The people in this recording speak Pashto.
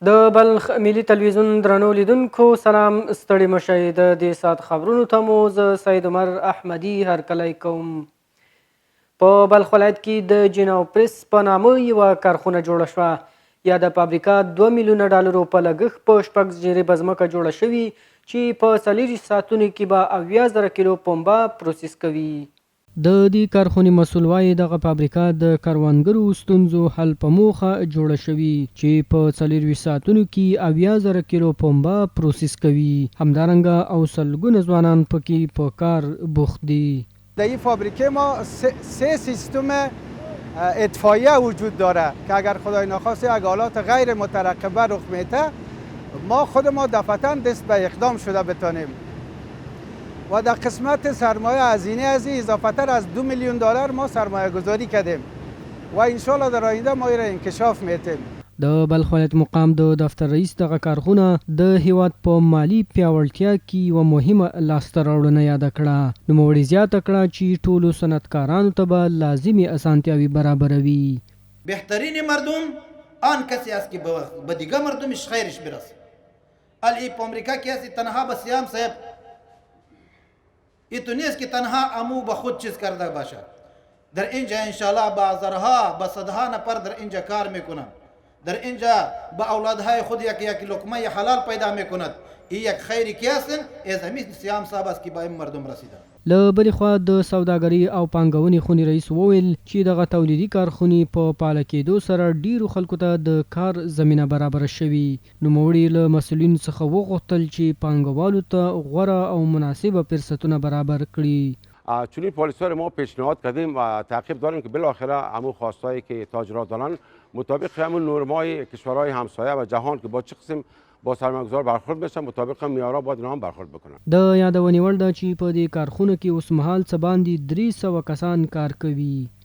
د بلخ ملي تلویزیون درنو لیدونکو سلام، ستړي مشئ. د دې ساعت خبرونو ته مو زه سید عمر احمدي هرکلی کوم. په بلخ ولایت کې د جناو پریس په نامه یوه کارخونه جوړه شوه. یا د فابریکا 2 میلیونه ډالرو په لګښت په 6 جریبه ځمکه جوړه شوې چې په 40 ساعتونو کې به 80,000 کیلو پنبه پروسس کوي. د دې کارخونې مسؤل وایي دغه فابریکه د کروندګرو ستونزو حل په موخه جوړه شوې چې په 40 ساعتونو کې 80,000 کیلو پنبه پروسس کوي. همدارنګه او سلګونه ځوانان پکې په کار بوخت دي. در این فابریکه ما سه سیستم اطفاییه وجود داره که اگر خدای نخواسته اگر حالات غیر مترقبه رخ میده ما خود ما دفعتاً دست به اقدام شده بتانیم و در قسمت سرمایه هزینه از این اضافتر از 2 میلیون دلار ما سرمایه گذاری کردیم و انشالله در آینده ما این را انکشاف میتیم. د بلخ ولایت مقام د دفتر رئیس دغه کارخونه د هیواد په مالی پیاوړتیا کې یوه مهمه لاسته راوړنه یاده کړه. نوموړي زیاته کړه چې ټولو صنعتکارانو ته به لازمي اسانتیاوې برابروي. بهترین مردم آن کسی است که به دیگه مردمش خیرش برسه. الان په امریکا کې هستی تنها به سیام صاحب این تو نیست که تنها امو به خود چیز کرده باشه. در اینجا انشالله بازارها به صدها نفر در اینجا کار میکنن. در اینجا به اولادهای خود یک لقمه حلال پیدا میکند. این یک خیری که هستن از همین سیام صاحب است که به این مردم رسیده. له بلې خوا د سوداګرۍ او پانګونې خونې رئیس وویل چې دغه تولیدي کارخونې په فعاله کېدو سره ډیرو خلکو ته د کار زمینه برابره شوي. نوموړي له مسؤلینو څخه وغوښتل چې پانګوالو ته غوره او مناسبه فرصتونه برابر کړي. چنین پالیسی‌ها ما پیشنهاد کردیم و تعقیب داریم که بالاخره همون خواستایی که تاجرات دارن مطابق همون نرم‌های کشورهای همسایه و جهان که با چه قسم با سرمایه‌گذار برخورد بشن مطابق معیارها باید اینا هم برخورد بکنن. د یادونې وړ ده چې په دې کارخونه کې اوسمهال څه باندې 300 کسان کار کوي.